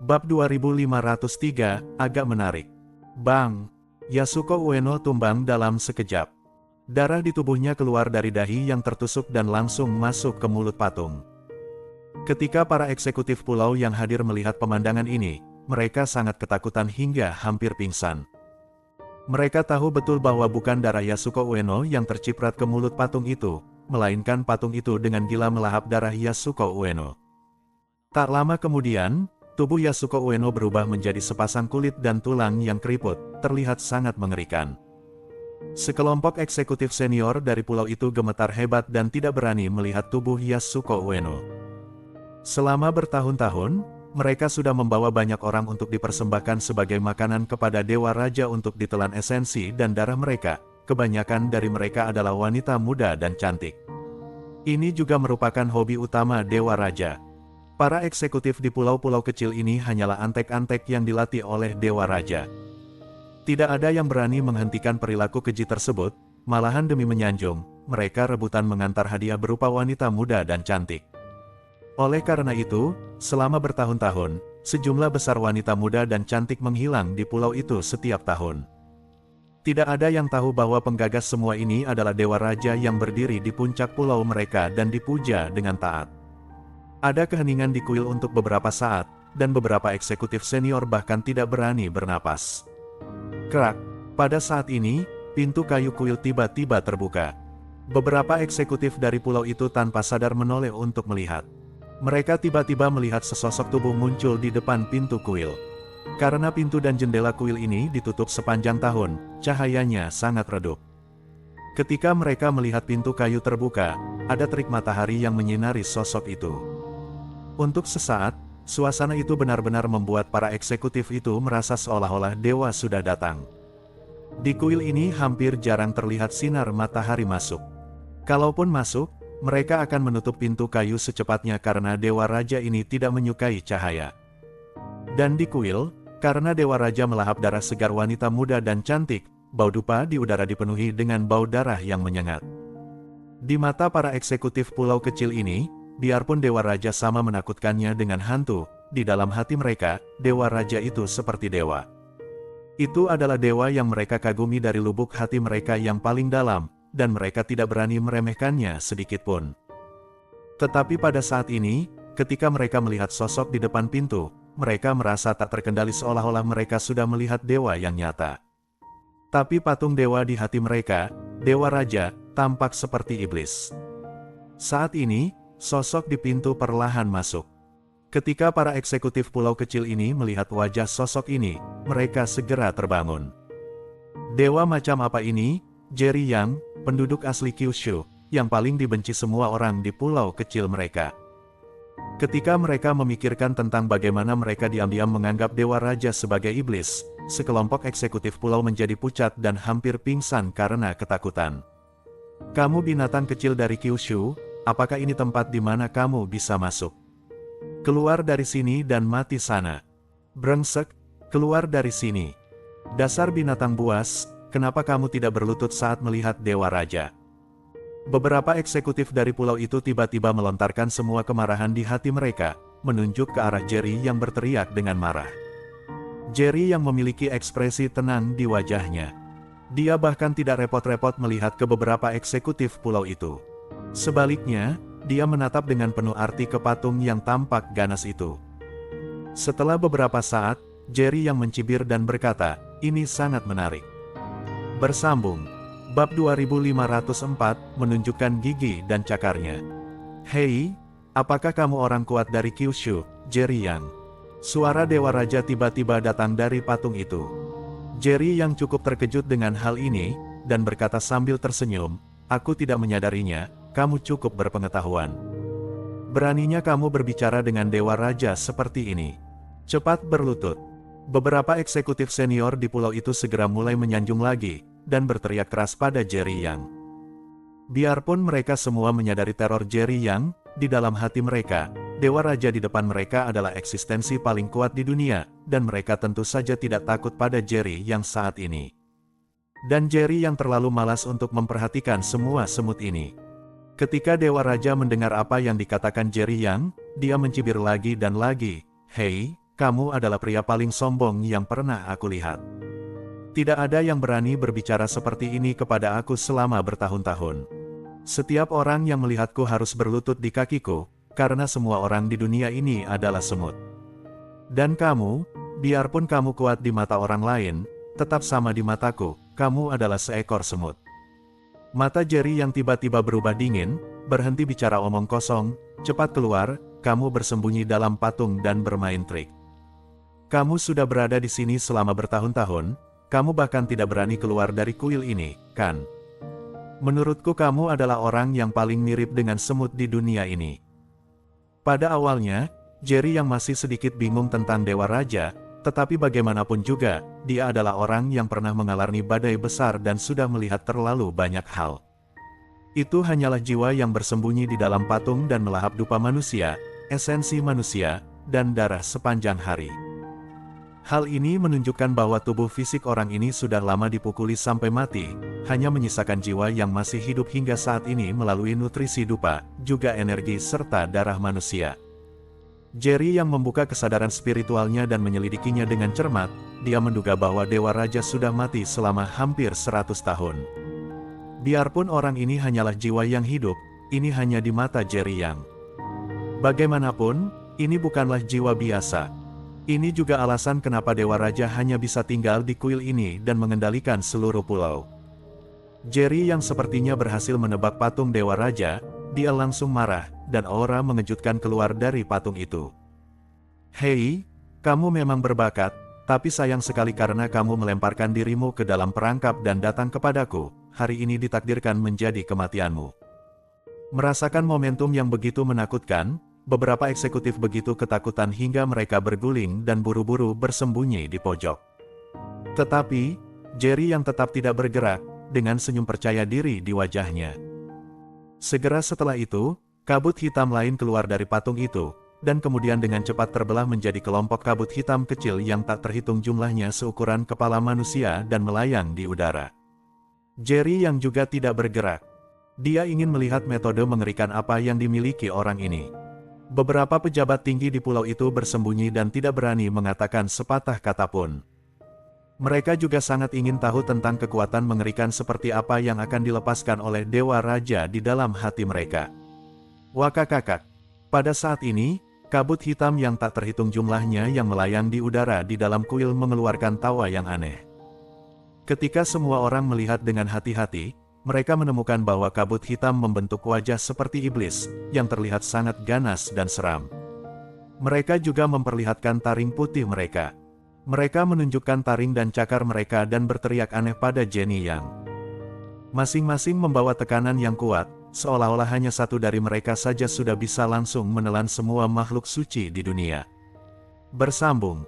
Bab 2503, agak menarik. Bang! Yasuko Ueno tumbang dalam sekejap. Darah di tubuhnya keluar dari dahi yang tertusuk dan langsung masuk ke mulut patung. Ketika para eksekutif pulau yang hadir melihat pemandangan ini, mereka sangat ketakutan hingga hampir pingsan. Mereka tahu betul bahwa bukan darah Yasuko Ueno yang terciprat ke mulut patung itu, melainkan patung itu dengan gila melahap darah Yasuko Ueno. Tak lama kemudian, tubuh Yasuko Ueno berubah menjadi sepasang kulit dan tulang yang keriput, terlihat sangat mengerikan. Sekelompok eksekutif senior dari pulau itu gemetar hebat dan tidak berani melihat tubuh Yasuko Ueno. Selama bertahun-tahun, mereka sudah membawa banyak orang untuk dipersembahkan sebagai makanan kepada Dewa Raja untuk ditelan esensi dan darah mereka. Kebanyakan dari mereka adalah wanita muda dan cantik. Ini juga merupakan hobi utama Dewa Raja. Para eksekutif di pulau-pulau kecil ini hanyalah antek-antek yang dilatih oleh Dewa Raja. Tidak ada yang berani menghentikan perilaku keji tersebut, malahan demi menyanjung, mereka rebutan mengantar hadiah berupa wanita muda dan cantik. Oleh karena itu, selama bertahun-tahun, sejumlah besar wanita muda dan cantik menghilang di pulau itu setiap tahun. Tidak ada yang tahu bahwa penggagas semua ini adalah Dewa Raja yang berdiri di puncak pulau mereka dan dipuja dengan taat. Ada keheningan di kuil untuk beberapa saat, dan beberapa eksekutif senior bahkan tidak berani bernapas. Kerak, pada saat ini, pintu kayu kuil tiba-tiba terbuka. Beberapa eksekutif dari pulau itu tanpa sadar menoleh untuk melihat. Mereka tiba-tiba melihat sesosok tubuh muncul di depan pintu kuil. Karena pintu dan jendela kuil ini ditutup sepanjang tahun, cahayanya sangat redup. Ketika mereka melihat pintu kayu terbuka, ada terik matahari yang menyinari sosok itu. Untuk sesaat, suasana itu benar-benar membuat para eksekutif itu merasa seolah-olah dewa sudah datang. Di kuil ini hampir jarang terlihat sinar matahari masuk. Kalaupun masuk, mereka akan menutup pintu kayu secepatnya karena Dewa Raja ini tidak menyukai cahaya. Dan di kuil, karena Dewa Raja melahap darah segar wanita muda dan cantik, bau dupa di udara dipenuhi dengan bau darah yang menyengat. Di mata para eksekutif pulau kecil ini, biarpun Dewa Raja sama menakutkannya dengan hantu, di dalam hati mereka, Dewa Raja itu seperti dewa. Itu adalah dewa yang mereka kagumi dari lubuk hati mereka yang paling dalam, dan mereka tidak berani meremehkannya sedikitpun. Tetapi pada saat ini, ketika mereka melihat sosok di depan pintu, mereka merasa tak terkendali seolah-olah mereka sudah melihat dewa yang nyata. Tapi patung dewa di hati mereka, Dewa Raja, tampak seperti iblis. Saat ini, sosok di pintu perlahan masuk. Ketika para eksekutif pulau kecil ini melihat wajah sosok ini, mereka segera terbangun. Dewa macam apa ini? Jerry Yang, penduduk asli Kyushu, yang paling dibenci semua orang di pulau kecil mereka. Ketika mereka memikirkan tentang bagaimana mereka diam-diam menganggap Dewa Raja sebagai iblis, sekelompok eksekutif pulau menjadi pucat dan hampir pingsan karena ketakutan. Kamu binatang kecil dari Kyushu, apakah ini tempat di mana kamu bisa masuk? Keluar dari sini dan mati sana. Brengsek, keluar dari sini. Dasar binatang buas, kenapa kamu tidak berlutut saat melihat Dewa Raja? Beberapa eksekutif dari pulau itu tiba-tiba melontarkan semua kemarahan di hati mereka, menunjuk ke arah Jerry yang berteriak dengan marah. Jerry yang memiliki ekspresi tenang di wajahnya. Dia bahkan tidak repot-repot melihat ke beberapa eksekutif pulau itu. Sebaliknya, dia menatap dengan penuh arti ke patung yang tampak ganas itu. Setelah beberapa saat, Jerry yang mencibir dan berkata, "Ini sangat menarik." Bersambung. Bab 2504, menunjukkan gigi dan cakarnya. "Hei, apakah kamu orang kuat dari Kyushu, Jerry Yang?" Suara Dewa Raja tiba-tiba datang dari patung itu. Jerry yang cukup terkejut dengan hal ini, dan berkata sambil tersenyum, "Aku tidak menyadarinya, kamu cukup berpengetahuan. Beraninya kamu berbicara dengan Dewa Raja seperti ini. Cepat berlutut." Beberapa eksekutif senior di pulau itu segera mulai menyanjung lagi, dan berteriak keras pada Jerry Yang. Biarpun mereka semua menyadari teror Jerry Yang, di dalam hati mereka, Dewa Raja di depan mereka adalah eksistensi paling kuat di dunia, dan mereka tentu saja tidak takut pada Jerry Yang saat ini. Dan Jerry yang terlalu malas untuk memperhatikan semua semut ini. Ketika Dewa Raja mendengar apa yang dikatakan Jerry Yang, dia mencibir lagi dan lagi, "Hei, kamu adalah pria paling sombong yang pernah aku lihat. Tidak ada yang berani berbicara seperti ini kepada aku selama bertahun-tahun. Setiap orang yang melihatku harus berlutut di kakiku, karena semua orang di dunia ini adalah semut. Dan kamu, biarpun kamu kuat di mata orang lain, tetap sama di mataku, kamu adalah seekor semut. Mata Jerry yang tiba-tiba berubah dingin, berhenti bicara omong kosong, cepat keluar, kamu bersembunyi dalam patung dan bermain trik. Kamu sudah berada di sini selama bertahun-tahun, kamu bahkan tidak berani keluar dari kuil ini, kan? Menurutku kamu adalah orang yang paling mirip dengan semut di dunia ini. Pada awalnya, Jerry yang masih sedikit bingung tentang Dewa Raja, tetapi bagaimanapun juga, dia adalah orang yang pernah mengalami badai besar dan sudah melihat terlalu banyak hal. Itu hanyalah jiwa yang bersembunyi di dalam patung dan melahap dupa manusia, esensi manusia, dan darah sepanjang hari. Hal ini menunjukkan bahwa tubuh fisik orang ini sudah lama dipukuli sampai mati, hanya menyisakan jiwa yang masih hidup hingga saat ini melalui nutrisi dupa, juga energi serta darah manusia. Jerry yang membuka kesadaran spiritualnya dan menyelidikinya dengan cermat, dia menduga bahwa Dewa Raja sudah mati selama hampir 100 tahun. Biarpun orang ini hanyalah jiwa yang hidup, ini hanya di mata Jerry yang. Bagaimanapun, ini bukanlah jiwa biasa. Ini juga alasan kenapa Dewa Raja hanya bisa tinggal di kuil ini dan mengendalikan seluruh pulau. Jerry yang sepertinya berhasil menebak patung Dewa Raja, dia langsung marah, dan aura mengejutkan keluar dari patung itu. Hei, kamu memang berbakat, tapi sayang sekali karena kamu melemparkan dirimu ke dalam perangkap dan datang kepadaku, hari ini ditakdirkan menjadi kematianmu. Merasakan momentum yang begitu menakutkan, beberapa eksekutif begitu ketakutan hingga mereka berguling dan buru-buru bersembunyi di pojok. Tetapi, Jerry yang tetap tidak bergerak, dengan senyum percaya diri di wajahnya. Segera setelah itu, kabut hitam lain keluar dari patung itu, dan kemudian dengan cepat terbelah menjadi kelompok kabut hitam kecil yang tak terhitung jumlahnya seukuran kepala manusia dan melayang di udara. Jerry yang juga tidak bergerak. Dia ingin melihat metode mengerikan apa yang dimiliki orang ini. Beberapa pejabat tinggi di pulau itu bersembunyi dan tidak berani mengatakan sepatah kata pun. Mereka juga sangat ingin tahu tentang kekuatan mengerikan seperti apa yang akan dilepaskan oleh Dewa Raja di dalam hati mereka. Wakakakak. Pada saat ini, kabut hitam yang tak terhitung jumlahnya yang melayang di udara di dalam kuil mengeluarkan tawa yang aneh. Ketika semua orang melihat dengan hati-hati, mereka menemukan bahwa kabut hitam membentuk wajah seperti iblis, yang terlihat sangat ganas dan seram. Mereka juga memperlihatkan taring putih mereka. Mereka menunjukkan taring dan cakar mereka dan berteriak aneh pada Jenny Yang. Masing-masing membawa tekanan yang kuat, seolah-olah hanya satu dari mereka saja sudah bisa langsung menelan semua makhluk suci di dunia. Bersambung.